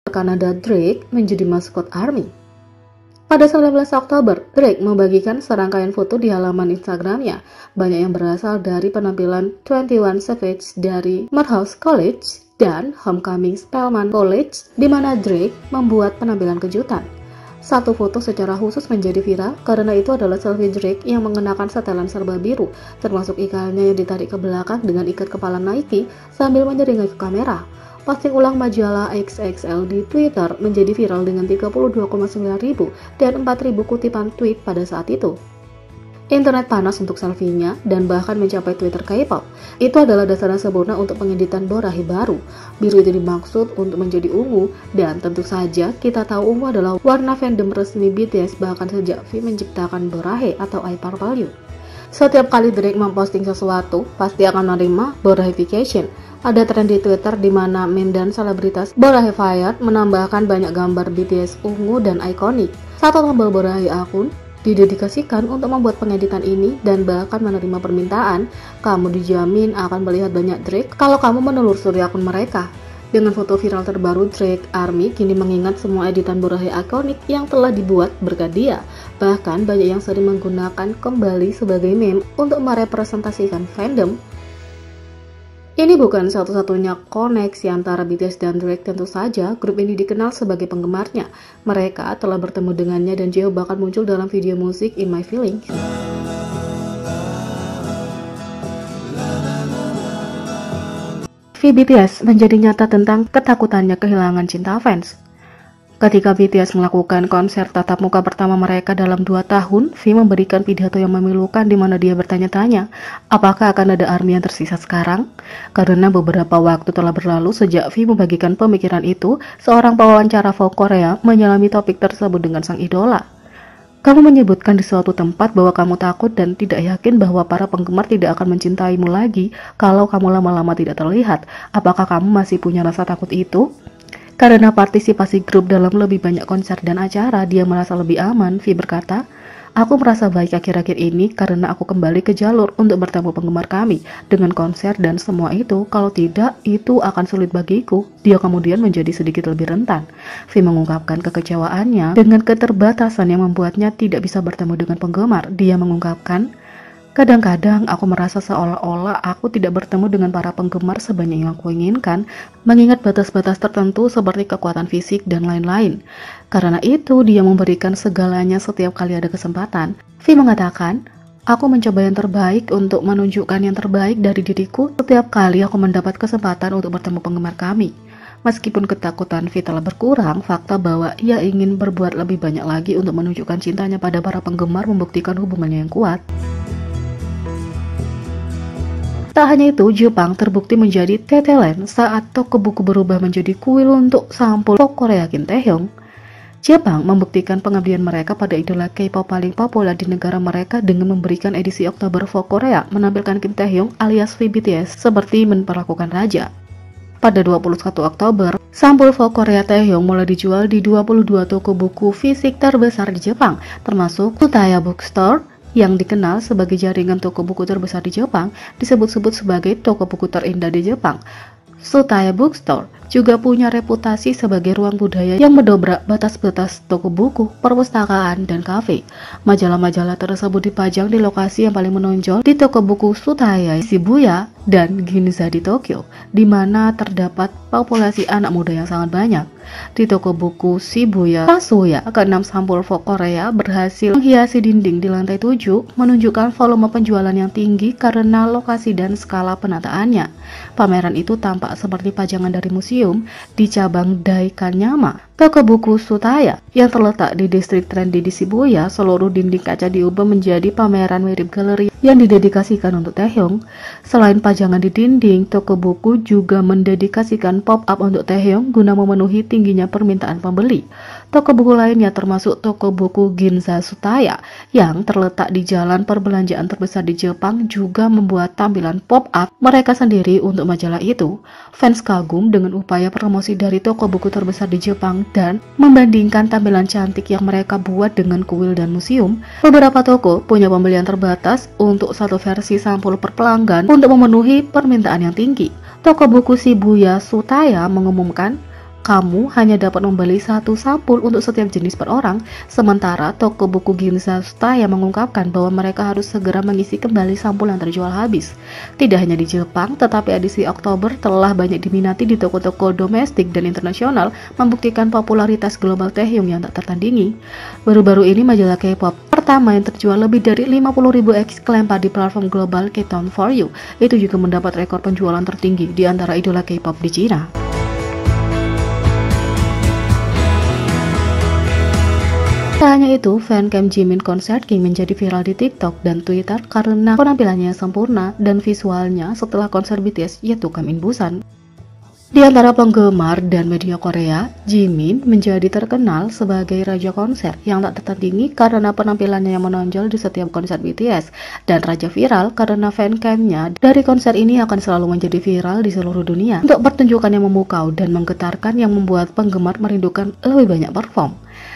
Kanada Drake menjadi maskot ARMY. Pada 19 Oktober, Drake membagikan serangkaian foto di halaman Instagramnya. Banyak yang berasal dari penampilan 21 Savage dari Morehouse College dan Homecoming Spelman College, di mana Drake membuat penampilan kejutan. Satu foto secara khusus menjadi viral karena itu adalah selfie Drake yang mengenakan setelan serba biru, termasuk ikannya yang ditarik ke belakang dengan ikat kepala Nike sambil menyeringai ke kamera. Posting ulang majalah XXL di Twitter menjadi viral dengan 32,9 ribu dan 4.000 kutipan tweet pada saat itu. Internet panas untuk selfie-nya dan bahkan mencapai Twitter K-pop. Itu adalah dasar sempurna untuk pengeditan Borahi baru. Biru itu dimaksud untuk menjadi ungu, dan tentu saja kita tahu ungu adalah warna fandom resmi BTS bahkan sejak V menciptakan Borahi atau I Purple You. Setiap kali Drake memposting sesuatu, pasti akan menerima Borahification. Ada tren di Twitter di mana meme dan selebritas Borahified menambahkan banyak gambar BTS ungu dan ikonik. Satu tombol Borahi akun didedikasikan untuk membuat pengeditan ini dan bahkan menerima permintaan. Kamu dijamin akan melihat banyak Drake kalau kamu menelusuri akun mereka. Dengan foto viral terbaru Drake, ARMY kini mengingat semua editan Borahi ikonik yang telah dibuat berkat dia. Bahkan banyak yang sering menggunakan kembali sebagai meme untuk merepresentasikan fandom. Ini bukan satu-satunya koneksi antara BTS dan Drake, tentu saja grup ini dikenal sebagai penggemarnya. Mereka telah bertemu dengannya dan Jeo bahkan muncul dalam video musik In My Feelings. BTS menjadi nyata tentang ketakutannya kehilangan cinta fans. Ketika BTS melakukan konser tatap muka pertama mereka dalam 2 tahun, V memberikan pidato yang memilukan di mana dia bertanya-tanya, apakah akan ada ARMY yang tersisa sekarang? Karena beberapa waktu telah berlalu sejak V membagikan pemikiran itu, seorang pewawancara Vogue Korea menyelami topik tersebut dengan sang idola. Kamu menyebutkan di suatu tempat bahwa kamu takut dan tidak yakin bahwa para penggemar tidak akan mencintaimu lagi kalau kamu lama-lama tidak terlihat. Apakah kamu masih punya rasa takut itu? Karena partisipasi grup dalam lebih banyak konser dan acara, dia merasa lebih aman. V berkata, aku merasa baik akhir-akhir ini karena aku kembali ke jalur untuk bertemu penggemar kami dengan konser dan semua itu. Kalau tidak, itu akan sulit bagiku. Dia kemudian menjadi sedikit lebih rentan. V mengungkapkan kekecewaannya dengan keterbatasan yang membuatnya tidak bisa bertemu dengan penggemar. Dia mengungkapkan, kadang-kadang aku merasa seolah-olah aku tidak bertemu dengan para penggemar sebanyak yang aku inginkan, mengingat batas-batas tertentu seperti kekuatan fisik dan lain-lain. Karena itu, dia memberikan segalanya setiap kali ada kesempatan. V mengatakan, aku mencoba yang terbaik untuk menunjukkan yang terbaik dari diriku setiap kali aku mendapat kesempatan untuk bertemu penggemar kami. Meskipun ketakutan V telah berkurang, fakta bahwa ia ingin berbuat lebih banyak lagi untuk menunjukkan cintanya pada para penggemar membuktikan hubungannya yang kuat. Tak hanya itu, Jepang terbukti menjadi tetelan saat toko buku berubah menjadi kuil untuk sampul Vogue Korea Kim Taehyung. Jepang membuktikan pengabdian mereka pada idola K-pop paling populer di negara mereka dengan memberikan edisi Oktober Vogue Korea menampilkan Kim Taehyung alias V BTS seperti memperlakukan raja. Pada 21 Oktober, sampul Vogue Korea Taehyung mulai dijual di 22 toko buku fisik terbesar di Jepang, termasuk Tsutaya Bookstore, yang dikenal sebagai jaringan toko buku terbesar di Jepang, disebut-sebut sebagai toko buku terindah di Jepang. Tsutaya Bookstore juga punya reputasi sebagai ruang budaya yang mendobrak batas-batas toko buku, perpustakaan, dan kafe. Majalah-majalah tersebut dipajang di lokasi yang paling menonjol di toko buku Tsutaya Shibuya dan Ginza di Tokyo, di mana terdapat populasi anak muda yang sangat banyak. Di toko buku Shibuya Tatsuya, ke-6 sampul Vogue Korea berhasil menghiasi dinding di lantai 7, menunjukkan volume penjualan yang tinggi karena lokasi dan skala penataannya. Pameran itu tampak seperti pajangan dari museum. Di cabang Daikanyama, toko buku Tsutaya yang terletak di distrik trendy di Shibuya, seluruh dinding kaca diubah menjadi pameran mirip galeri yang didedikasikan untuk Taehyung. Selain pajangan di dinding, toko buku juga mendedikasikan pop-up untuk Taehyung guna memenuhi tingginya permintaan pembeli. Toko buku lainnya termasuk toko buku Ginza Tsutaya yang terletak di jalan perbelanjaan terbesar di Jepang juga membuat tampilan pop-up mereka sendiri untuk majalah itu. Fans kagum dengan upaya promosi dari toko buku terbesar di Jepang dan membandingkan tampilan cantik yang mereka buat dengan kuil dan museum. Beberapa toko punya pembelian terbatas untuk satu versi sampul per pelanggan untuk memenuhi permintaan yang tinggi. Toko buku Shibuya Tsutaya mengumumkan kamu hanya dapat membeli satu sampul untuk setiap jenis per orang, sementara toko buku Ginza Tsutaya mengungkapkan bahwa mereka harus segera mengisi kembali sampul yang terjual habis. Tidak hanya di Jepang, tetapi edisi Oktober telah banyak diminati di toko-toko domestik dan internasional, membuktikan popularitas global Taehyung yang tak tertandingi. Baru-baru ini majalah K-pop pertama yang terjual lebih dari 50.000 eksemplar di platform global Countdown for You itu juga mendapat rekor penjualan tertinggi di antara idola K-pop di Cina. Tak hanya itu, fancam Jimin Concert King menjadi viral di TikTok dan Twitter karena penampilannya yang sempurna dan visualnya setelah konser BTS yaitu Come in Busan. Di antara penggemar dan media Korea, Jimin menjadi terkenal sebagai raja konser yang tak tertandingi karena penampilannya yang menonjol di setiap konser BTS, dan raja viral karena fancamnya dari konser ini akan selalu menjadi viral di seluruh dunia untuk pertunjukan yang memukau dan menggetarkan yang membuat penggemar merindukan lebih banyak perform.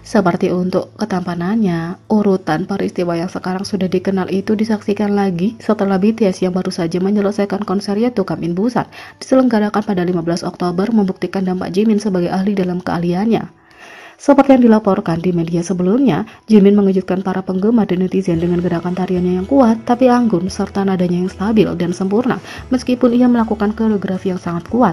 Seperti untuk ketampanannya, urutan peristiwa yang sekarang sudah dikenal itu disaksikan lagi setelah BTS yang baru saja menyelesaikan konser yaitu Come in Busan diselenggarakan pada 15 Oktober membuktikan dampak Jimin sebagai ahli dalam keahliannya. Seperti yang dilaporkan di media sebelumnya, Jimin mengejutkan para penggemar dan netizen dengan gerakan tariannya yang kuat tapi anggun serta nadanya yang stabil dan sempurna meskipun ia melakukan koreografi yang sangat kuat.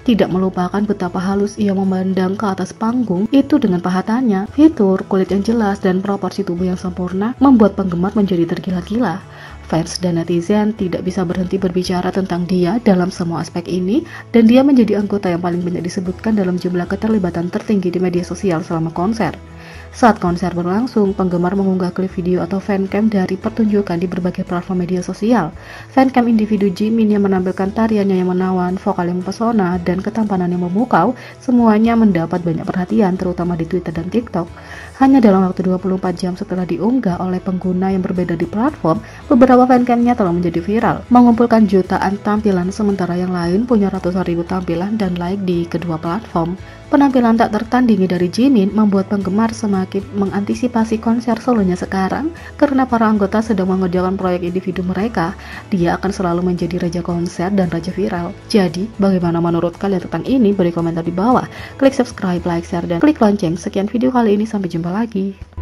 Tidak melupakan betapa halus ia memandang ke atas panggung itu dengan pahatannya, fitur, kulit yang jelas, dan proporsi tubuh yang sempurna membuat penggemar menjadi tergila-gila. Fans dan netizen tidak bisa berhenti berbicara tentang dia dalam semua aspek ini, dan dia menjadi anggota yang paling banyak disebutkan dalam jumlah keterlibatan tertinggi di media sosial selama konser. Saat konser berlangsung, penggemar mengunggah klip video atau fancam dari pertunjukan di berbagai platform media sosial. Fancam individu Jimin yang menampilkan tariannya yang menawan, vokal yang mempesona, dan ketampanan yang memukau, semuanya mendapat banyak perhatian terutama di Twitter dan TikTok. Hanya dalam waktu 24 jam setelah diunggah oleh pengguna yang berbeda di platform, beberapa fancamnya telah menjadi viral, mengumpulkan jutaan tampilan sementara yang lain punya ratusan ribu tampilan dan like di kedua platform. Penampilan tak tertandingi dari Jimin membuat penggemar semakin mengantisipasi konser solonya sekarang karena para anggota sedang mengerjakan proyek individu mereka. Dia akan selalu menjadi raja konser dan raja viral. Jadi, bagaimana menurut kalian tentang ini? Beri komentar di bawah. Klik subscribe, like, share, dan klik lonceng. Sekian video kali ini, sampai jumpa lagi.